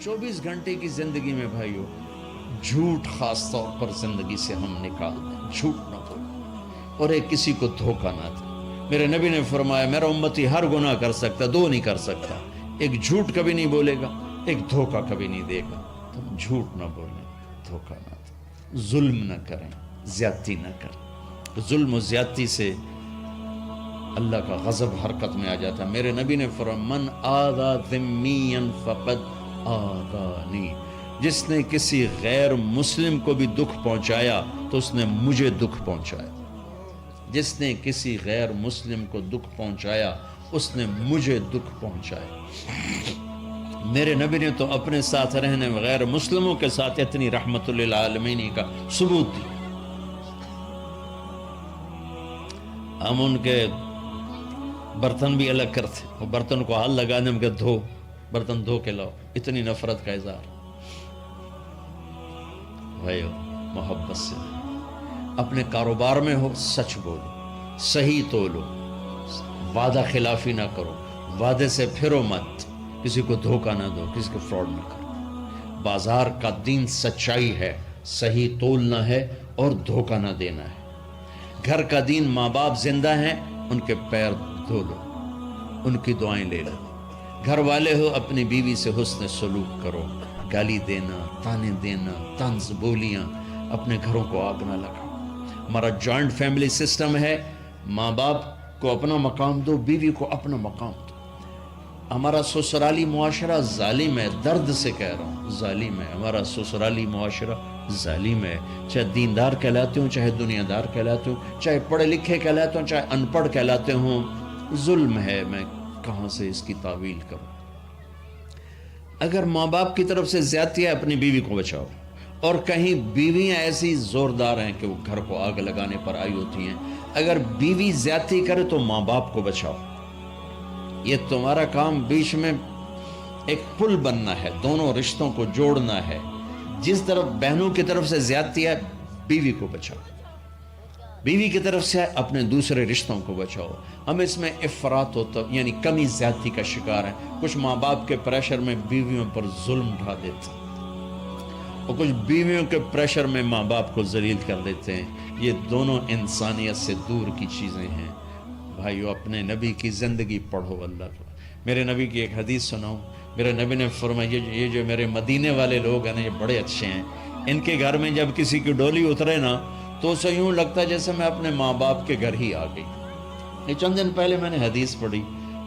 24 گھنٹے کی زندگی میں بھائیو جھوٹ خاص طور پر زندگی سے ہم نکال دیں، جھوٹ نہ بولیں اور ایک کسی کو دھوکہ نہ دیں۔ میرے نبی نے فرمایا میرا امتی ہر گناہ کر سکتا، دو نہیں کر سکتا، ایک جھوٹ کبھی نہیں بولے گا، ایک دھوکہ کبھی نہیں دے گا۔ تم جھوٹ نہ بولیں، دھوکہ نہ دیں، ظلم نہ کریں، زیادتی نہ کریں۔ ظلم و زیادتی سے اللہ کا غضب حرکت میں آ جاتا ہے۔ میرے نبی نے فرمایا من آذا ذمیا فقد آذانی، جس نے کسی غیر مسلم کو بھی دکھ پہنچایا تو اس نے مجھے دکھ پہنچایا، جس نے کسی غیر مسلم کو دکھ پہنچایا اس نے مجھے دکھ پہنچایا۔ میرے نبی نے تو اپنے ساتھ رہنے غیر مسلموں کے ساتھ اتنی رحمت للعالمین کا ثبوت دی۔ ہم ان کے برتن بھی الگ کرتے، وہ برتن کو ہاتھ لگانے میں کہ دھو، برتن دھو کے لاؤ، اتنی نفرت کا اظہار۔ بھائیو محبت سے اپنے کاروبار میں ہو سچ بولو، صحیح تولو، وعدہ خلافی نہ کرو، وعدے سے پھرو مت، کسی کو دھوکہ نہ دو، کسی کو فراڈ نہ کرو۔ بازار کا دین سچائی ہے، صحیح تولنا ہے اور دھوکہ نہ دینا ہے۔ گھر کا دین ماں باپ زندہ ہیں، ان کے پیر دھو لو، ان کی دعائیں لے لو۔ گھر والے ہو اپنی بیوی سے حسن سلوک کرو، گالی دینا، تانے دینا، طنز بولیاں، اپنے گھروں کو آگ نہ لگاؤ۔ ہمارا جوائنٹ فیملی سسٹم ہے، ماں باپ کو اپنا مقام دو، بیوی کو اپنا مقام دو۔ ہمارا سسرالی معاشرہ ظالم ہے، درد سے کہہ رہا ہوں ظالم ہے، ہمارا سسرالی معاشرہ ظالم ہے، چاہے دیندار کہلاتے ہوں، چاہے دنیا دار کہلاتے ہوں، چاہے پڑھے لکھے کہلاتے ہوں، چاہے ان پڑھ کہلاتے ہوں، ظلم ہے۔ میں کہاں سے اس کی تعویل کروں؟ اگر ماں باپ کی طرف سے زیادتی ہے اپنی بیوی کو بچاؤ، اور کہیں بیویاں ایسی زوردار ہیں کہ وہ گھر کو آگ لگانے پر آئی ہوتی ہیں، اگر بیوی زیادتی کرے تو ماں باپ کو بچاؤ۔ یہ تمہارا کام بیچ میں ایک پل بننا ہے، دونوں رشتوں کو جوڑنا ہے۔ جس طرف بہنوں کی طرف سے زیادتی ہے بیوی کو بچاؤ، بیوی کی طرف سے اپنے دوسرے رشتوں کو بچاؤ۔ ہم اس میں افراط ہوتا یعنی کمی زیادتی کا شکار ہیں۔ کچھ ماں باپ کے پریشر میں بیویوں پر ظلم ڈھا دیتے ہیں، اور کچھ بیویوں کے پریشر میں ماں باپ کو ذلیل کر دیتے ہیں۔ یہ دونوں انسانیت سے دور کی چیزیں ہیں۔ بھائیو اپنے نبی کی زندگی پڑھو اللہ کو۔ میرے نبی کی ایک حدیث سناؤں، میرے نبی نے فرمایا یہ جو میرے مدینے والے لوگ ہیں نا، یہ بڑے اچھے ہیں، ان کے گھر میں جب کسی کی ڈولی اترے نا تو اسے یوں لگتا ہے جیسے میں اپنے ماں باپ کے گھر ہی آ گئی۔ یہ چند دن پہلے میں نے حدیث پڑھی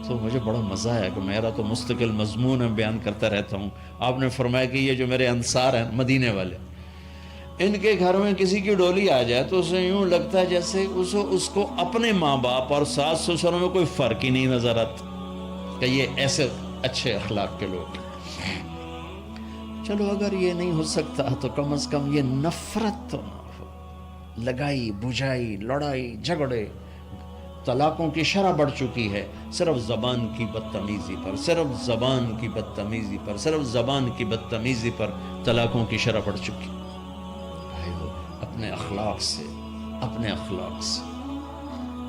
تو مجھے بڑا مزہ آیا کہ میرا تو مستقل مضمون میں بیان کرتا رہتا ہوں۔ آپ نے فرمایا کہ یہ جو میرے انصار ہیں مدینے والے، ان کے گھر میں کسی کی ڈولی آ جائے تو اسے یوں لگتا ہے جیسے اس کو اپنے ماں باپ اور ساس سسروں میں کوئی فرق ہی نہیں نظر آتا، کہ یہ ایسے اچھے اخلاق کے لوگ ہیں۔ چلو اگر یہ نہیں ہو سکتا تو کم از کم یہ نفرت تو نہ ہو، لگائی بجھائی، لڑائی جھگڑے، طلاقوں کی شرح بڑھ چکی ہے صرف زبان کی بدتمیزی پر، صرف زبان کی بدتمیزی پر، صرف زبان کی بدتمیزی پر طلاقوں کی شرح بڑھ چکی۔ بھائیو اپنے اخلاق سے، اپنے اخلاق سے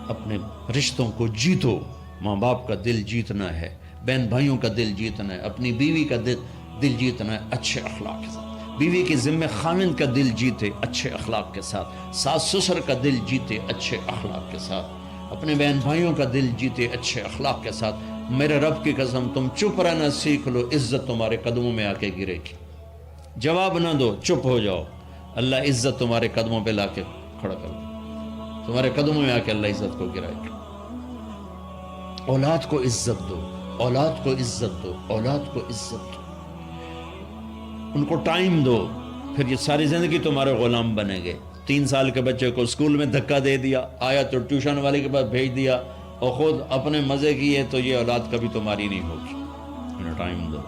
اپنے رشتوں کو جیتو۔ ماں باپ کا دل جیتنا ہے، بہن بھائیوں کا دل جیتنا ہے، اپنی بیوی کا دل جیتنا ہے اچھے اخلاق کے ساتھ۔ بیوی کی ذمہ خاوند کا دل جیتے اچھے اخلاق کے ساتھ، ساس سسر کا دل جیتے اچھے اخلاق کے ساتھ، اپنے بہن بھائیوں کا دل جیتے اچھے اخلاق کے ساتھ۔ میرے رب کی قسم تم چپ رہنا سیکھ لو، عزت تمہارے قدموں میں آ کے گرے گی۔ جواب نہ دو، چپ ہو جاؤ، اللہ عزت تمہارے قدموں پہ لا کے کھڑا کر دو، تمہارے قدموں میں آ کے اللہ عزت کو گرائے گا۔ اولاد کو عزت دو، اولاد کو عزت دو، اولاد کو عزت دو، ان کو ٹائم دو، پھر یہ ساری زندگی تمہارے غلام بنیں گے۔ 3 سال کے بچے کو اسکول میں دھکا دے دیا، آیا تو ٹیوشن والے کے پاس بھیج دیا، اور خود اپنے مزے کیے، تو یہ اولاد کبھی تمہاری نہیں ہوگی۔ انہیں ٹائم دو،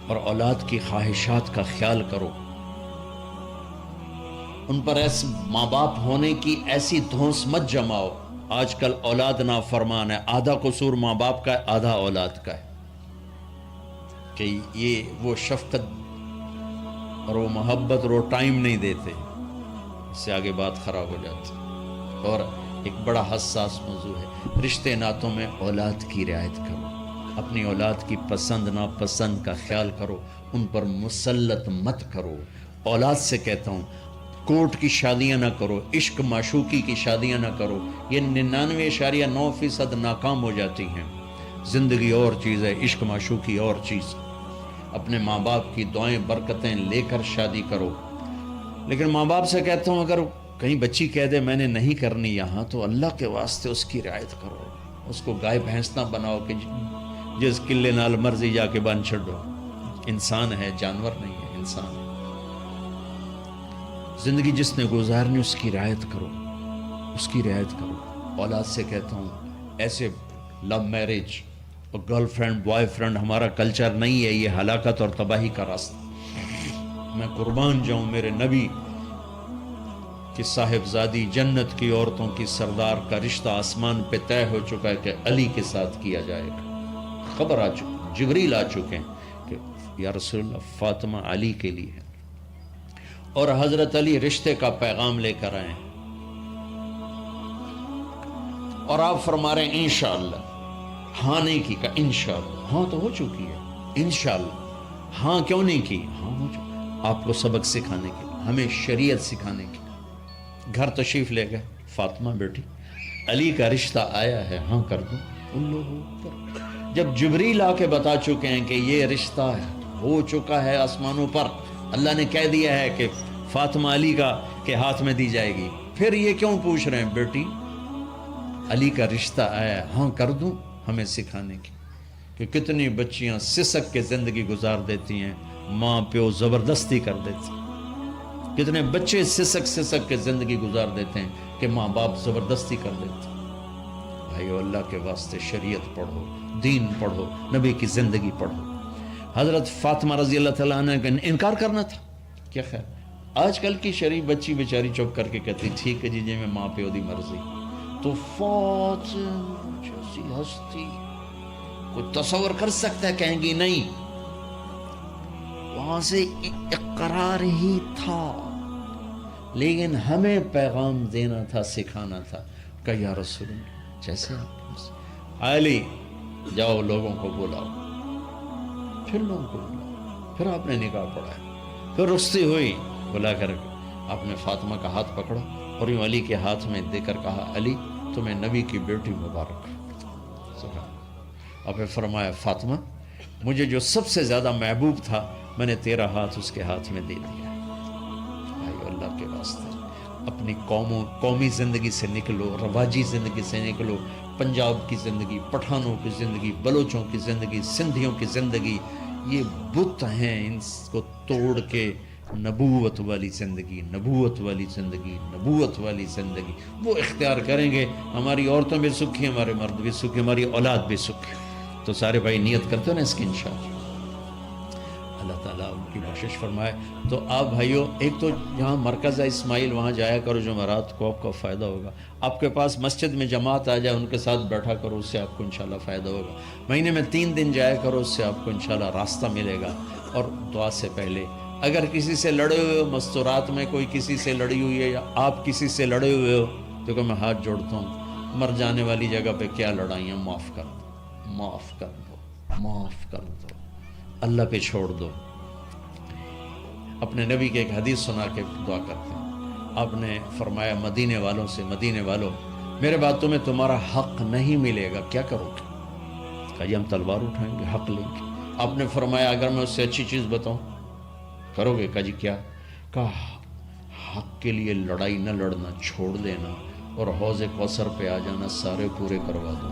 اور اولاد کی خواہشات کا خیال کرو۔ ان پر ایسے ماں باپ ہونے کی ایسی دھونس مت جماؤ۔ آج کل اولاد نافرمان ہے، آدھا قصور ماں باپ کا ہے، آدھا اولاد کا ہے، کہ یہ وہ شفقت اور وہ محبت اور وہ ٹائم نہیں دیتے، اس سے آگے بات خراب ہو جاتی۔ اور ایک بڑا حساس موضوع ہے، رشتے ناتوں میں اولاد کی رعایت کرو۔ اپنی اولاد کی پسند ناپسند کا خیال کرو، ان پر مسلط مت کرو۔ اولاد سے کہتا ہوں کورٹ کی شادیاں نہ کرو، عشق معشوقی کی شادیاں نہ کرو، یہ 99.9% ناکام ہو جاتی ہیں۔ زندگی اور چیز ہے، عشق معشوقی اور چیز۔ اپنے ماں باپ کی دعائیں برکتیں لے کر شادی کرو۔ لیکن ماں باپ سے کہتا ہوں اگر کہیں بچی کہہ دے میں نے نہیں کرنی یہاں، تو اللہ کے واسطے اس کی رعایت کرو، اس کو گائے بھینس نہ بناؤ کہ جس قلے نال مرضی جا کے بن چھڑو۔ انسان ہے، جانور نہیں ہے، انسان ہے۔ زندگی جس نے گزارنی اس کی رعایت کرو، اس کی رعایت کرو۔ اولاد سے کہتا ہوں ایسے لو میرج اور گرل فرینڈ بوائے فرینڈ ہمارا کلچر نہیں ہے، یہ ہلاکت اور تباہی کا راستہ۔ میں قربان جاؤں میرے نبی کہ صاحبزادی جنت کی عورتوں کی سردار کا رشتہ آسمان پہ طے ہو چکا ہے کہ علی کے ساتھ کیا جائے گا۔ خبر آ چکی، جبریل آ چکے ہیں کہ یا رسول اللہ فاطمہ علی کے لیے ہے، اور حضرت علی رشتے کا پیغام لے کر آئے ہیں، اور آپ فرما رہے ہیں انشاءاللہ۔ ہاں نہیں کی، کہا انشاءاللہ۔ ہاں تو ہو چکی ہے، انشاءاللہ۔ ہاں کیوں نہیں کی؟ ہاں ہو چکی۔ آپ کو سبق سکھانے کے لیے، ہمیں شریعت سکھانے کے لیے گھر تشریف لے گئے۔ فاطمہ بیٹی علی کا رشتہ آیا ہے، ہاں کر دو۔ جب جبریل آ کے بتا چکے ہیں کہ یہ رشتہ ہو چکا ہے آسمانوں پر، اللہ نے کہہ دیا ہے کہ فاطمہ علی کا کے ہاتھ میں دی جائے گی، پھر یہ کیوں پوچھ رہے ہیں بیٹی علی کا رشتہ آیا ہے، ہاں کر دوں؟ ہمیں سکھانے کی کہ کتنی بچیاں سسک کے زندگی گزار دیتی ہیں، ماں پیو زبردستی کر دیتی ہیں۔ کتنے بچے سسک کے زندگی گزار دیتے ہیں کہ ماں باپ زبردستی کر دیتے ہیں۔ بھائیو اللہ کے واسطے شریعت پڑھو، دین پڑھو، نبی کی زندگی پڑھو۔ حضرت فاطمہ رضی اللہ تعالیٰ عنہ کا انکار کرنا تھا، کیا خیر؟ آج کل کی شریف بچی بیچاری چپ کر کے کہتی ٹھیک ہے جی میں ماں پیو دی مرضی۔ تو فاطمہ جیسی ہستی کوئی تصور کر سکتا ہے؟ کہیں گی نہیں، وہاں سے اقرار ہی تھا، لیکن ہمیں پیغام دینا تھا، سکھانا تھا کہ یا رسول اللہ جیسے آپ علی جاؤ لوگوں کو بلاؤ، پھر لوگوں کو بلاؤ، پھر آپ نے نکاح پڑھا، پھر رخصتی ہوئی، بلا کر آپ نے فاطمہ کا ہاتھ پکڑا اور یوں علی کے ہاتھ میں دے کر کہا علی تمہیں نبی کی بیٹی مبارک۔ اور پھر فرمایا فاطمہ مجھے جو سب سے زیادہ محبوب تھا میں نے تیرا ہاتھ اس کے ہاتھ میں دے دیا۔ بھائی اللہ کے واسطے اپنی قومی زندگی سے نکلو، رواجی زندگی سے نکلو، پنجاب کی زندگی، پٹھانوں کی زندگی، بلوچوں کی زندگی، سندھیوں کی زندگی، یہ بت ہیں، ان کو توڑ کے نبوت والی زندگی، نبوت والی زندگی، نبوت والی زندگی وہ اختیار کریں گے، ہماری عورتیں بھی سکھی، ہمارے مرد بھی سکھی، ہماری اولاد بھی سکھی۔ تو سارے بھائی نیت کرتے ہو نا اس کی انشاءاللہ، اللہ تعالیٰ ان کی بخشش فرمائے۔ تو آپ بھائیوں ایک تو جہاں مرکز ہے اسماعیل وہاں جایا کرو، جمعرات کو آپ کو فائدہ ہوگا۔ آپ کے پاس مسجد میں جماعت آ جائے ان کے ساتھ بیٹھا کرو، اس سے آپ کو انشاءاللہ فائدہ ہوگا۔ مہینے میں 3 دن جایا کرو، اس سے آپ کو انشاءاللہ راستہ ملے گا۔ اور دعا سے پہلے اگر کسی سے لڑے ہوئے ہو، مستورات میں کوئی کسی سے لڑی ہوئی ہے یا آپ کسی سے لڑے ہوئے ہو، تو کہ میں ہاتھ جوڑتا ہوں، مر جانے والی جگہ پہ کیا لڑائیاں، معاف کر دو، معاف کر دو، معاف کر دو، اللہ پہ چھوڑ دو۔ اپنے نبی کے ایک حدیث سنا کے دعا کرتے ہیں، آپ نے فرمایا مدینے والوں سے، مدینے والوں میرے بعد تمہیں تمہارا حق نہیں ملے گا، کیا کرو گے؟ کہا جی ہم تلوار اٹھائیں گے، حق لیں گے۔ آپ نے فرمایا اگر میں اس سے اچھی چیز بتاؤں کرو گے؟ کہا جی کیا؟ کہا حق کے لیے لڑائی نہ لڑنا، چھوڑ دینا اور حوض کوثر پہ آ جانا، سارے پورے کروا دو۔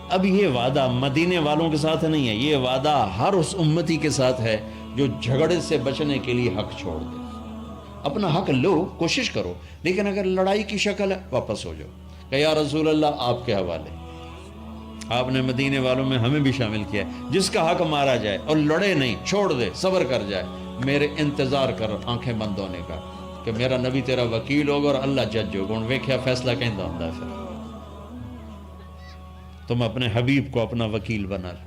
اب یہ وعدہ مدینے والوں کے ساتھ نہیں ہے، یہ وعدہ ہر اس امتی کے ساتھ ہے جو جھگڑے سے بچنے کے لیے حق چھوڑ دے۔ اپنا حق لو، کوشش کرو، لیکن اگر لڑائی کی شکل ہے واپس ہو جاؤ کہ یا رسول اللہ آپ کے حوالے۔ آپ نے مدینے والوں میں ہمیں بھی شامل کیا ہے، جس کا حق مارا جائے اور لڑے نہیں، چھوڑ دے، صبر کر جائے، میرے انتظار کر آنکھیں بند ہونے کا کہ میرا نبی تیرا وکیل ہوگا اور اللہ جج ہوگا، ان ویکھیا فیصلہ کہیں دا ہوندا ہے۔ پھر تم اپنے حبیب کو اپنا وکیل بنا لو۔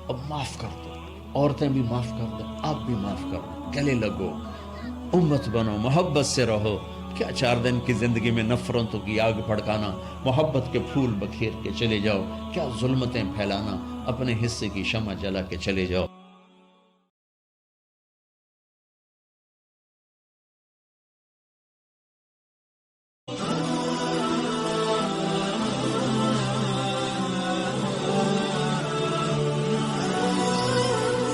اب معاف کر دو، عورتیں بھی معاف کر دو، آپ بھی معاف کر دو، گلے لگو، امت بنو، محبت سے رہو، کیا 4 دن کی زندگی میں نفرتوں کی آگ بھڑکانا، محبت کے پھول بکھیر کے چلے جاؤ، کیا ظلمتیں پھیلانا، اپنے حصے کی شمع جلا کے چلے جاؤ۔